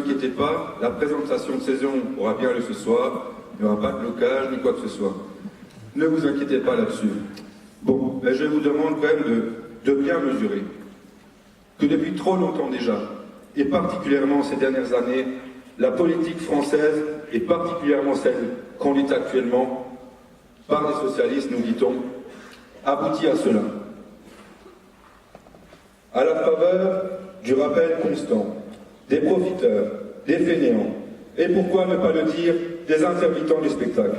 inquiétez pas, la présentation de saison aura bien lieu ce soir, il n'y aura pas de blocage ni quoi que ce soit. Ne vous inquiétez pas là-dessus. Bon, je vous demande quand même de bien mesurer que depuis trop longtemps déjà, et particulièrement ces dernières années, la politique française, et particulièrement celle qu'on lit actuellement, par les socialistes, nous dit-on, aboutit à cela. À la faveur du rappel constant des profiteurs, des fainéants, et pourquoi ne pas le dire, des intermittents du spectacle,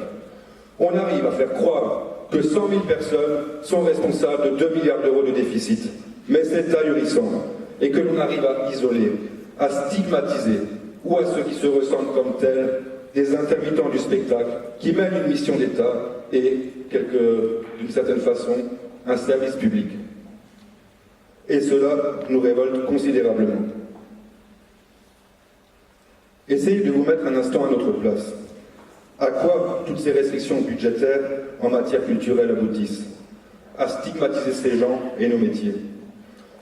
on arrive à faire croire que 100 000 personnes sont responsables de 2 milliards d'euros de déficit. Mais c'est ahurissant, et que l'on arrive à isoler, à stigmatiser, ou à ceux qui se ressentent comme tels, des intermittents du spectacle, qui mènent une mission d'État et, d'une certaine façon, un service public. Et cela nous révolte considérablement. Essayez de vous mettre un instant à notre place. À quoi toutes ces restrictions budgétaires en matière culturelle aboutissent? À stigmatiser ces gens et nos métiers.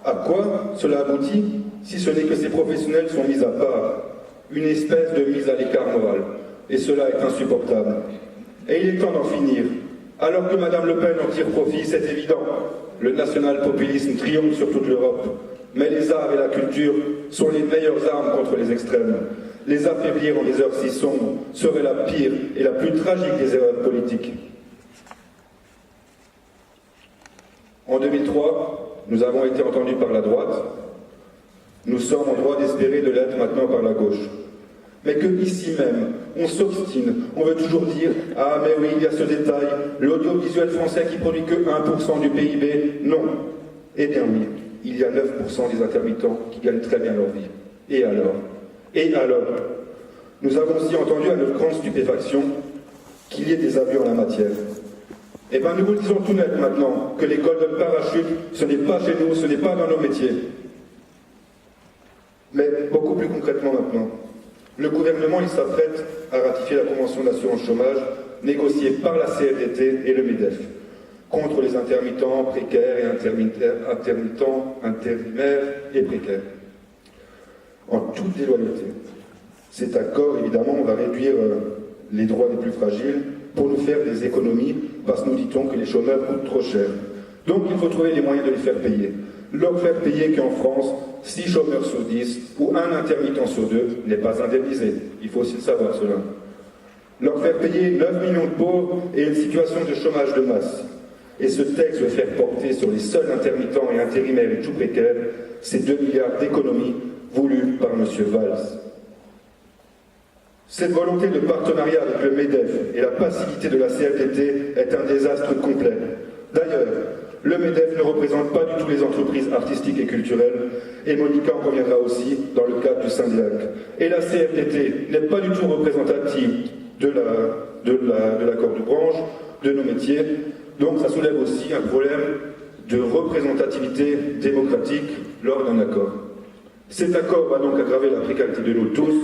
À quoi cela aboutit si ce n'est que ces professionnels sont mis à part, une espèce de mise à l'écart morale, et cela est insupportable. Et il est temps d'en finir. Alors que Mme Le Pen en tire profit, c'est évident. Le national-populisme triomphe sur toute l'Europe. Mais les arts et la culture sont les meilleures armes contre les extrêmes. Les affaiblir en des heures si sombres serait la pire et la plus tragique des erreurs politiques. En 2003, nous avons été entendus par la droite. Nous sommes en droit d'espérer de l'être maintenant par la gauche. Mais que ici même, on s'obstine, on veut toujours dire « Ah mais oui, il y a ce détail, l'audiovisuel français qui produit que 1% du PIB ». Non. Eh bien oui, il y a 9% des intermittents qui gagnent très bien leur vie. Et alors? Et alors? Nous avons aussi entendu à notre grande stupéfaction qu'il y ait des abus en la matière. Eh bien nous vous le disons tout net maintenant, que les golden parachutes, ce n'est pas chez nous, ce n'est pas dans nos métiers. Mais beaucoup plus concrètement maintenant, le gouvernement il s'apprête à ratifier la Convention d'assurance chômage négociée par la CFDT et le MEDEF contre les intermittents précaires et intérimaires et précaires. En toute déloyauté. Cet accord, évidemment, va réduire les droits des plus fragiles pour nous faire des économies, parce que nous dit-on que les chômeurs coûtent trop cher. Donc il faut trouver les moyens de les faire payer. Leur faire payer qu'en France, 6 chômeurs sur 10 ou un intermittent sur 2 n'est pas indemnisé. Il faut aussi le savoir cela. Leur faire payer 9 millions de pauvres et une situation de chômage de masse. Et ce texte veut faire porter sur les seuls intermittents et intérimaires et tout précaires ces 2 milliards d'économies voulues par M. Valls. Cette volonté de partenariat avec le MEDEF et la passivité de la CFDT est un désastre complet. D'ailleurs, le MEDEF ne représente pas du tout les entreprises artistiques et culturelles, et Monica en conviendra aussi dans le cadre du Syndiac. Et la CFDT n'est pas du tout représentative de l'accord de branche, de nos métiers, donc ça soulève aussi un problème de représentativité démocratique lors d'un accord. Cet accord va donc aggraver la précarité de nous tous,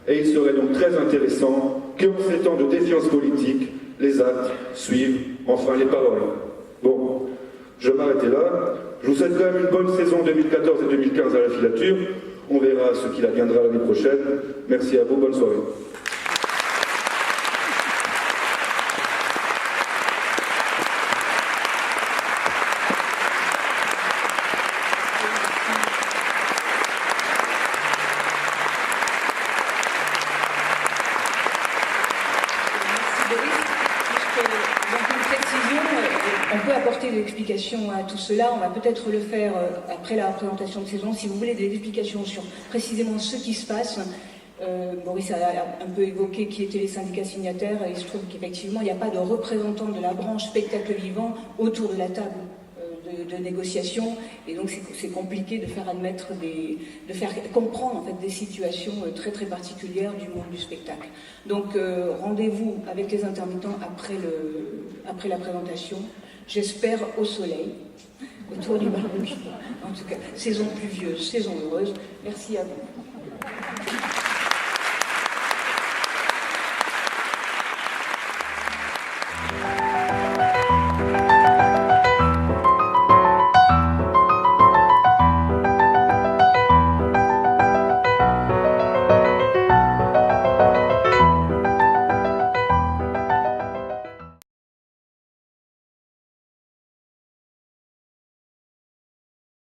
et il serait donc très intéressant qu'en ces temps de défiance politique, les actes suivent enfin les paroles. Bon, je vais m'arrêter là. Je vous souhaite quand même une bonne saison 2014 et 2015 à la filature. On verra ce qu'il adviendra l'année prochaine. Merci à vous, bonne soirée. Explications à tout cela, on va peut-être le faire après la présentation de saison. Si vous voulez des explications sur précisément ce qui se passe, Boris a un peu évoqué qui étaient les syndicats signataires, et il se trouve qu'effectivement il n'y a pas de représentants de la branche spectacle vivant autour de la table de négociation, et donc c'est compliqué de faire admettre de faire comprendre en fait des situations très très particulières du monde du spectacle. Donc rendez-vous avec les intermittents après la présentation. J'espère au soleil, autour du barbecue. En tout cas, saison pluvieuse, saison heureuse. Merci à vous.